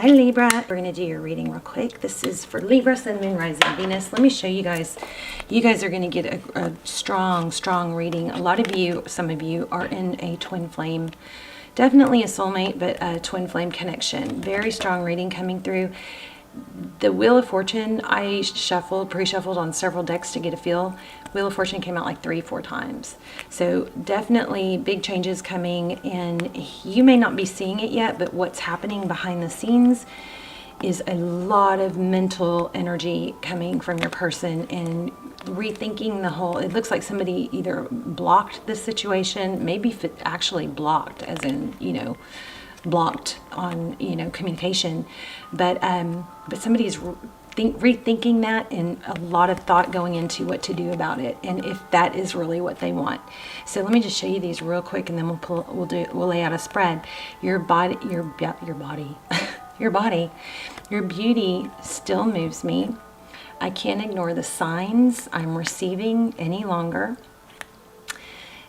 Hi Libra, we're going to do your reading real quick. This is for Libra, Sun, Moon, Rising, Venus. Let me show you guys. You guys are going to get a strong reading. A lot of you, some of you are in a twin flame. Definitely a soulmate, but a twin flame connection. Very strong reading coming through. The Wheel of Fortune, I pre-shuffled on several decks to get a feel. Wheel of Fortune came out like 3-4 times. So definitely big changes coming, and you may not be seeing it yet, but what's happening behind the scenes is a lot of mental energy coming from your person and rethinking the whole. It looks like somebody either blocked the situation, maybe actually blocked as in, blocked on communication, but somebody's rethinking that, and a lot of thought going into what to do about it, and if that is really what they want. So let me just show you these real quick, and then we'll lay out a spread. Your body your beauty still moves me. I can't ignore the signs I'm receiving any longer.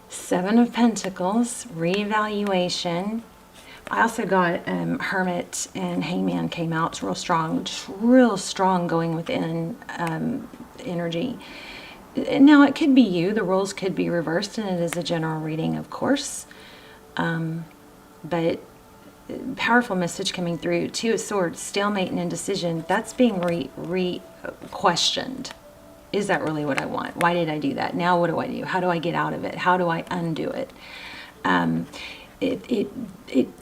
7 of Pentacles, reevaluation. I also got Hermit and Hangman came out. It's real strong going within energy. Now, it could be you. The roles could be reversed, and it is a general reading, of course. But powerful message coming through. 2 of Swords, stalemate and indecision. That's being questioned. Is that really what I want? Why did I do that? Now what do I do? How do I get out of it? How do I undo it?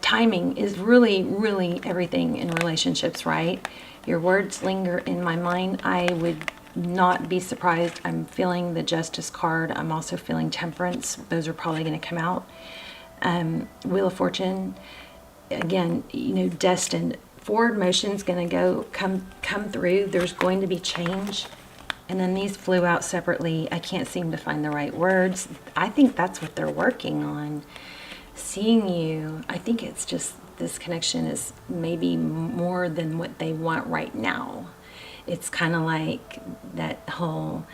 Timing is really everything in relationships, right? Your words linger in my mind. I would not be surprised. I'm feeling the Justice card. I'm also feeling Temperance. Those are probably going to come out. Wheel of Fortune, again, destined. Forward motion's going to come through. There's going to be change. And then these flew out separately. I can't seem to find the right words. I think that's what they're working on. Seeing you, I think it's just this connection is maybe more than what they want right now. It's kind of like that whole,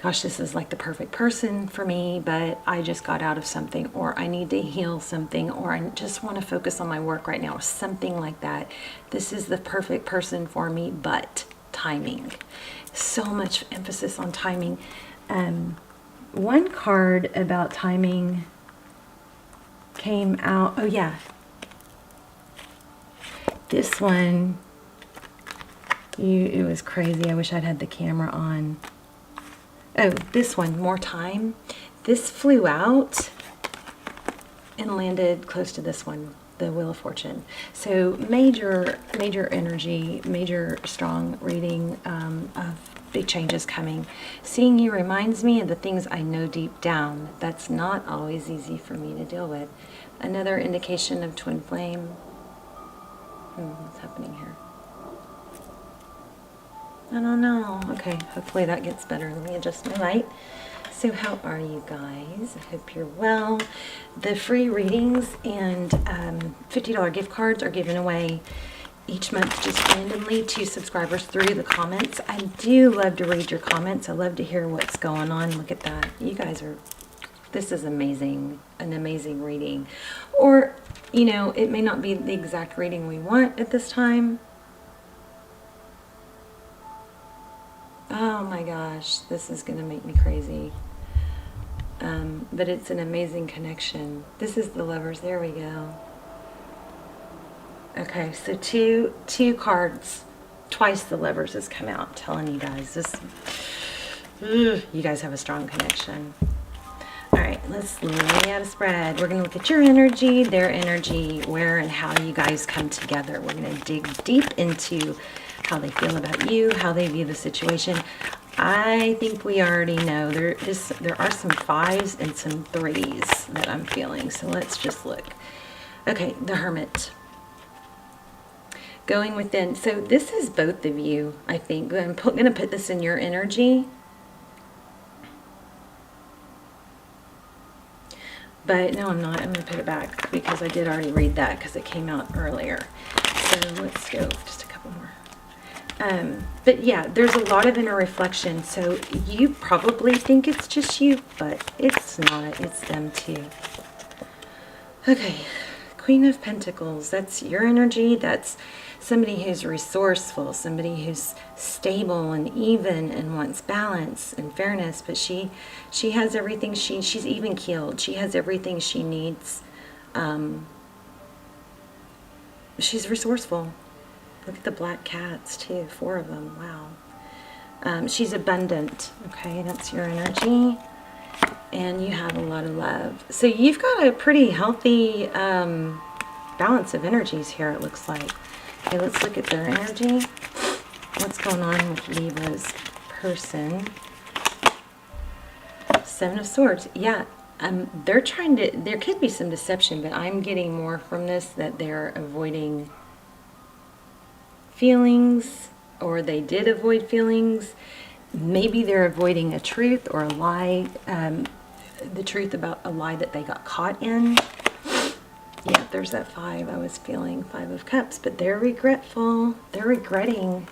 gosh, this is like the perfect person for me, but I just got out of something, or I need to heal something, or I just want to focus on my work right now, or something like that. This is the perfect person for me, but timing. So much emphasis on timing. One card about timing came out. Oh yeah, this one, it was crazy. I wish I'd had the camera on. Oh, this one, more time. This flew out and landed close to this one, the Wheel of Fortune. So major energy, major strong reading of big changes coming. Seeing you reminds me of the things I know deep down. That's not always easy for me to deal with. Another indication of twin flame. What's happening here? I don't know. Okay, hopefully that gets better. Let me adjust my light. So how are you guys? I hope you're well. The free readings and $50 gift cards are given away each month just randomly to subscribers through the comments. I do love to read your comments. I love to hear what's going on. Look at that. You guys are, this is amazing, an amazing reading. Or, it may not be the exact reading we want at this time. Oh my gosh, this is going to make me crazy. But it's an amazing connection. This is the Lovers. There we go. Okay, so two cards. Twice the Lovers has come out. I'm telling you guys, you guys have a strong connection. All right, let's lay out a spread. We're going to look at your energy, their energy, where and how you guys come together. We're going to dig deep into how they feel about you, how they view the situation. I think we already know. There are some 5s and some 3s that I'm feeling. So let's just look. Okay, the Hermit. Going within. So this is both of you, I think. I'm going to put this in your energy. But no, I'm not. I'm going to put it back because I did already read that because it came out earlier. So let's go just a couple more. But yeah, there's a lot of inner reflection. So you probably think it's just you, but it's not. It's them too. Okay, Queen of Pentacles. That's your energy. That's somebody who's resourceful, somebody who's stable and even and wants balance and fairness, but she has everything, she's even keeled. She has everything she needs. She's resourceful. Look at the black cats too, 4 of them, wow. She's abundant, okay, that's your energy. And you have a lot of love. So you've got a pretty healthy balance of energies here, it looks like. Okay, let's look at their energy. What's going on with Libra's person? 7 of Swords. Yeah, they're trying to, there could be some deception, but I'm getting more from this that they're avoiding feelings, or they did avoid feelings. Maybe they're avoiding a truth or a lie, the truth about a lie that they got caught in. Yeah, there's that 5 I was feeling, 5 of Cups, but they're regretful. They're regretting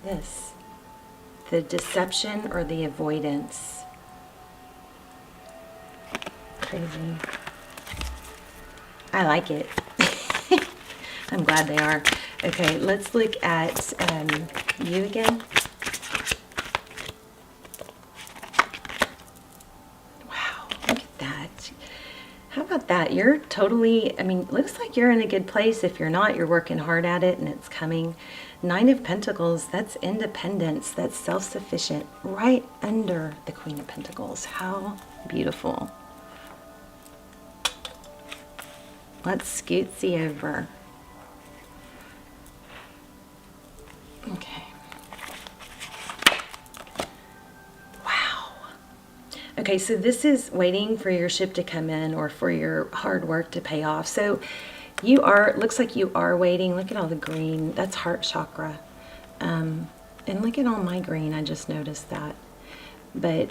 this, the deception or the avoidance. Crazy. I like it. I'm glad they are. Okay, let's look at you again. Wow, look at that. How about that? You're totally, I mean, looks like you're in a good place. If you're not, you're working hard at it and it's coming. 9 of Pentacles, that's independence, that's self-sufficient, right under the Queen of Pentacles. How beautiful. Let's scootsy over. Okay. Wow. Okay, so this is waiting for your ship to come in or for your hard work to pay off. So you are, looks like you are waiting. Look at all the green. That's heart chakra. And look at all my green. I just noticed that. But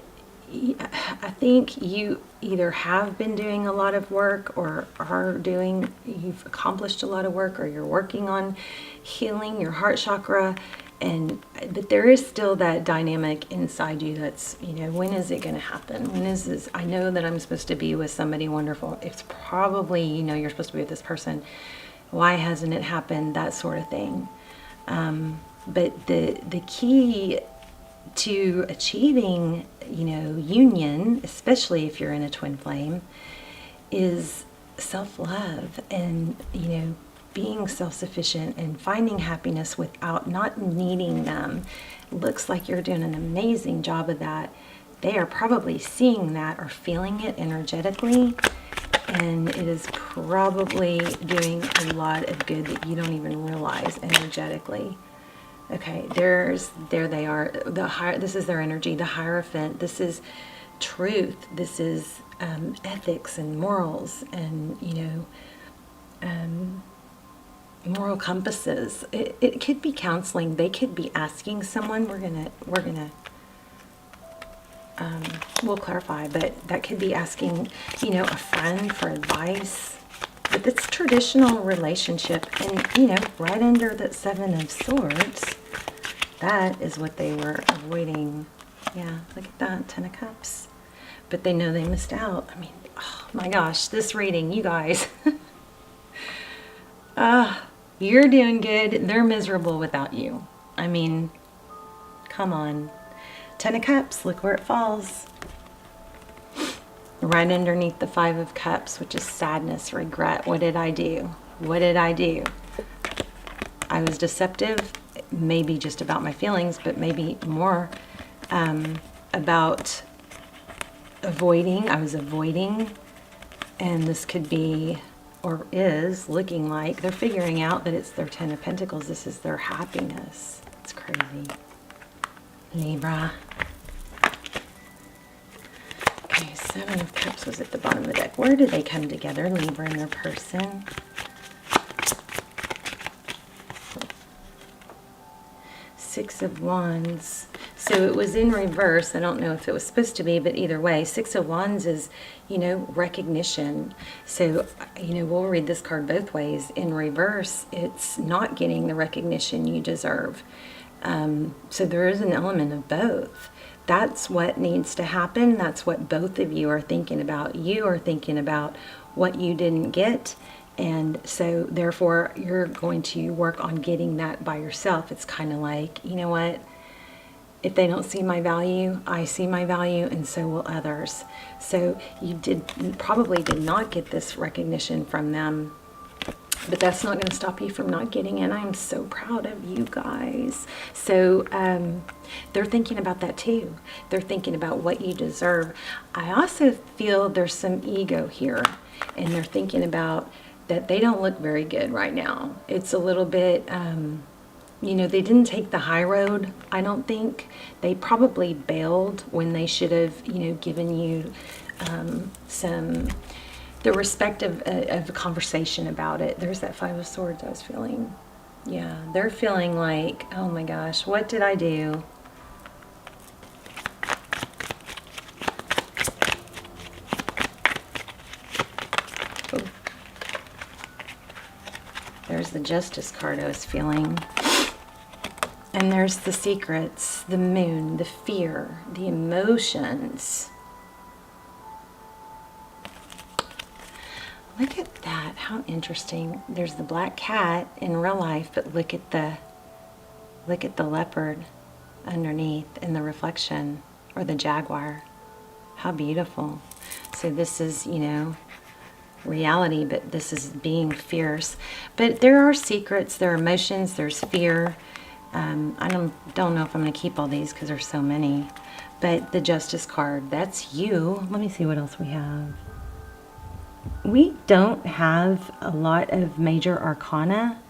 I think you either have been doing a lot of work or are doing, you've accomplished a lot of work, or you're working on healing your heart chakra. But there is still that dynamic inside you that's, you know, when is it going to happen? When is this? I know that I'm supposed to be with somebody wonderful. It's probably, you know, you're supposed to be with this person. Why hasn't it happened? That sort of thing. But the key to achieving, you know, union, especially if you're in a twin flame, is self-love and, you know, being self-sufficient and finding happiness without not needing them. Looks like you're doing an amazing job of that. They are probably seeing that or feeling it energetically, and it is probably doing a lot of good that you don't even realize energetically. Okay, there they are. This is their energy. The Hierophant. This is truth. This is ethics and morals, and, you know, moral compasses. It could be counseling. They could be asking someone. We'll clarify, but that could be asking, you know, a friend for advice. But it's traditional relationship, and, you know, right under that 7 of Swords, that is what they were avoiding. Yeah, look at that, 10 of Cups. But they know they missed out. I mean, oh my gosh, this reading, you guys. You're doing good. They're miserable without you. I mean, come on. 10 of Cups, look where it falls. Right underneath the 5 of Cups, which is sadness, regret. What did I do? What did I do? I was deceptive, maybe just about my feelings, but maybe more about avoiding. I was avoiding, and this could be, or is looking like they're figuring out that it's their 10 of Pentacles. This is their happiness. It's crazy. Libra. Okay, 7 of Cups was at the bottom of the deck. Where did they come together, Libra and their person? Six of Wands. So it was in reverse. I don't know if it was supposed to be, but either way, 6 of Wands is, you know, recognition. So, you know, we'll read this card both ways. In reverse, it's not getting the recognition you deserve. So there is an element of both. That's what needs to happen. That's what both of you are thinking about. You are thinking about what you didn't get. And so therefore you're going to work on getting that by yourself. It's kind of like, you know what? If they don't see my value, I see my value, and so will others. So you probably did not get this recognition from them, but that's not going to stop you from not getting it. I'm so proud of you guys. So they're thinking about that too. They're thinking about what you deserve. I also feel there's some ego here, and they're thinking about that they don't look very good right now. It's a little bit, you know, they didn't take the high road, I don't think. They probably bailed when they should have, you know, given you the respect of a conversation about it. There's that Five of Swords I was feeling. Yeah, they're feeling like, oh my gosh, what did I do? Oh. There's the Justice card I was feeling. And there's the secrets, the moon, the fear, the emotions. Look at that, how interesting. There's the black cat in real life, but look at the leopard underneath in the reflection, or the jaguar. How beautiful. So this is, you know, reality, but this is being fierce. But there are secrets, there are emotions, there's fear. I don't know if I'm going to keep all these because there's so many. But the Justice card, that's you. Let me see what else we have. We don't have a lot of major arcana,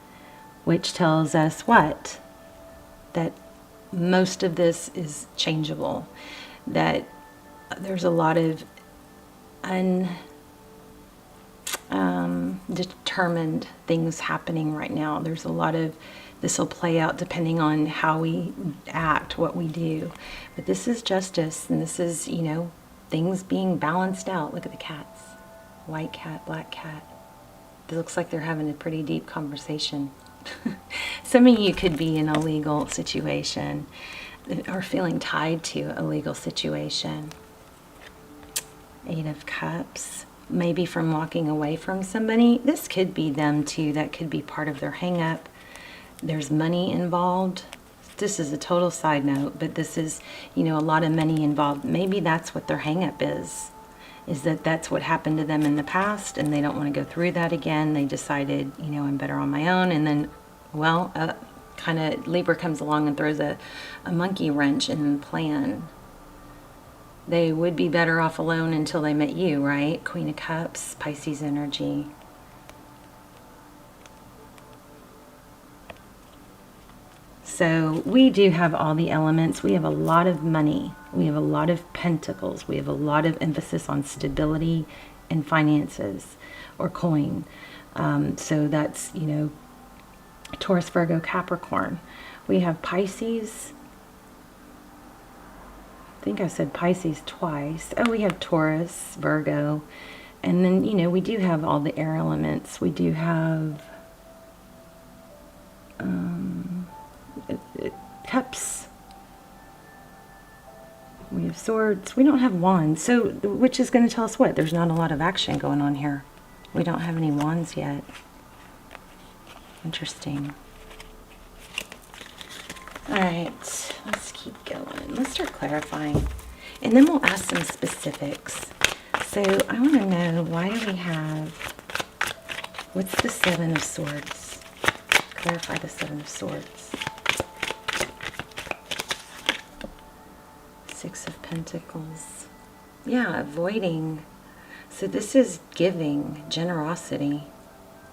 which tells us what? That most of this is changeable. That there's a lot of determined things happening right now. There's a lot of, this will play out depending on how we act, what we do. But this is justice, and this is, you know, things being balanced out. Look at the cats. White cat, black cat. It looks like they're having a pretty deep conversation. Some of you could be in a legal situation or feeling tied to a legal situation. Eight of Cups. Maybe from walking away from somebody. This could be them too. That could be part of their hang-up. There's money involved. This is a total side note, but this is, you know, a lot of money involved. Maybe that's what their hang-up is that that's what happened to them in the past, and they don't want to go through that again. They decided, you know, I'm better on my own, and then, well, kind of Libra comes along and throws a monkey wrench in the plan. They would be better off alone until they met you, right? Queen of Cups, Pisces energy. So we do have all the elements. We have a lot of money. We have a lot of pentacles. We have a lot of emphasis on stability and finances, or coin. So that's, you know, Taurus, Virgo, Capricorn. We have Pisces. I think I said Pisces twice. Oh, we have Taurus, Virgo. And then, you know, we do have all the air elements. We do have Cups. We have Swords. We don't have Wands. So, which is going to tell us what? There's not a lot of action going on here. We don't have any Wands yet. Interesting. All right, let's keep going. Let's start clarifying. And then we'll ask some specifics. So I want to know, why do we have, what's the Seven of Swords? Clarify the Seven of Swords. Six of Pentacles. Yeah, avoiding. So this is giving, generosity.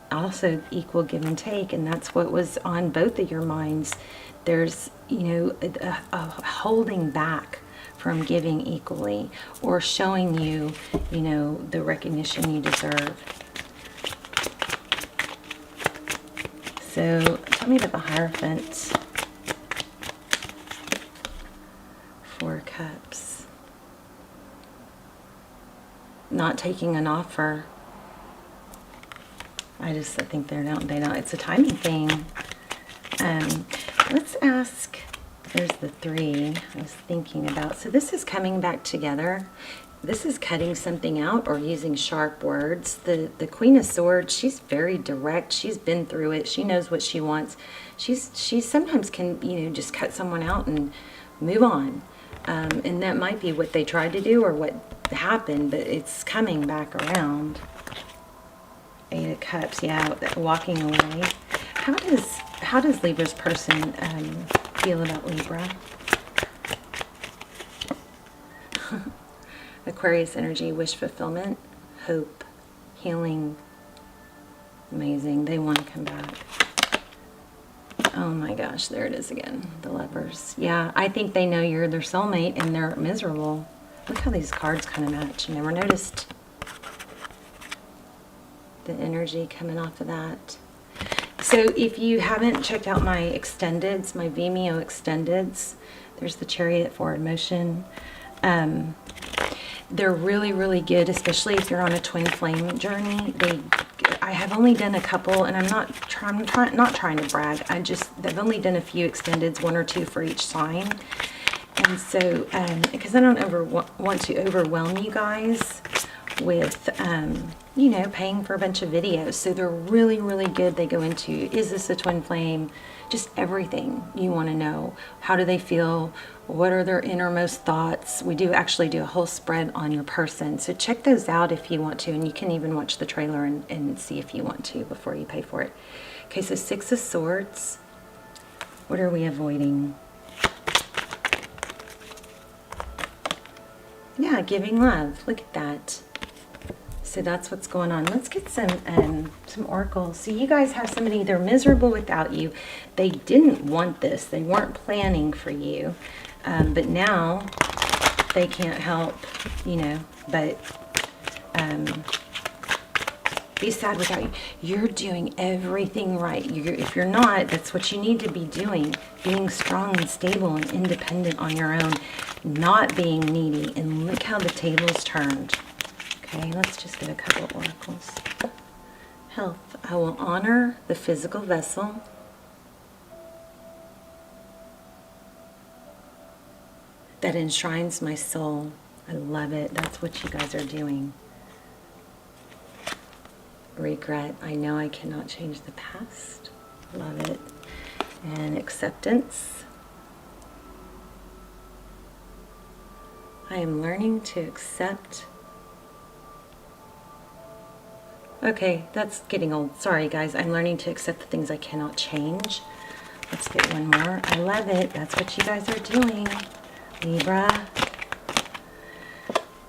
Also equal give and take, and that's what was on both of your minds. There's, you know, a holding back from giving equally, or showing you, you know, the recognition you deserve. So tell me about the Hierophant. Four Cups. Not taking an offer. I think they don't, it's a timing thing. Let's ask, there's the Three I was thinking about. So this is coming back together. this is cutting something out or using sharp words. The Queen of Swords, she's very direct. She's been through it. She knows what she wants. She sometimes can, you know, just cut someone out and move on. And that might be what they tried to do or what happened, but it's coming back around. Eight of Cups, yeah, walking away. How does Libra's person feel about Libra? Aquarius energy, wish fulfillment, hope, healing. Amazing. They want to come back. Oh my gosh, there it is again. The Lovers. Yeah, I think they know you're their soulmate and they're miserable. Look how these cards kind of match. Never noticed the energy coming off of that. So if you haven't checked out my extendeds, my Vimeo extendeds, there's the Chariot forward motion. They're really, really good, especially if you're on a twin flame journey. I have only done a couple, and I'm not trying to brag. I've only done a few extendeds, 1 or 2 for each sign. And so, because I don't want to overwhelm you guys with, you know, paying for a bunch of videos. So they're really, really good. They go into, is this a twin flame? Just everything you want to know. How do they feel? What are their innermost thoughts? We do actually do a whole spread on your person. So check those out if you want to. And you can even watch the trailer and see if you want to before you pay for it. Okay, so 6 of Swords. What are we avoiding? Yeah, giving love. Look at that. So that's what's going on. Let's get some oracles. So you guys have somebody, they're miserable without you. They didn't want this. They weren't planning for you. But now they can't help, you know, but be sad without you. You're doing everything right. If you're not, that's what you need to be doing. Being strong and stable and independent on your own. Not being needy. And look how the tables turned. Okay, let's just get a couple of oracles. Health. I will honor the physical vessel. That enshrines my soul. I love it. That's what you guys are doing. Regret. I know I cannot change the past. Love it. And acceptance. I am learning to accept. Okay, that's getting old. Sorry, guys. I'm learning to accept the things I cannot change. Let's get one more. I love it. That's what you guys are doing. Libra.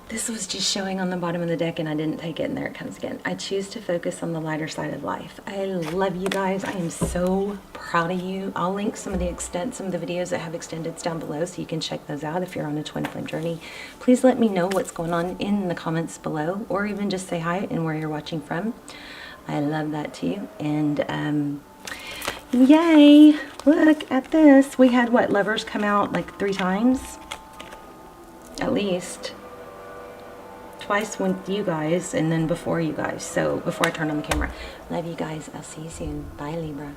This was just showing on the bottom of the deck and I didn't take it, and there it comes again. I choose to focus on the lighter side of life. I love you guys. I am so proud of you. I'll link some of the videos that have extendeds down below so you can check those out if you're on a twin flame journey. Please let me know what's going on in the comments below, or even just say hi and where you're watching from. I love that too. And yay! Look at this. We had what, Lovers come out like 3 times? At least. Twice with you guys and then before you guys. So before I turn on the camera. Love you guys. I'll see you soon. Bye, Libra.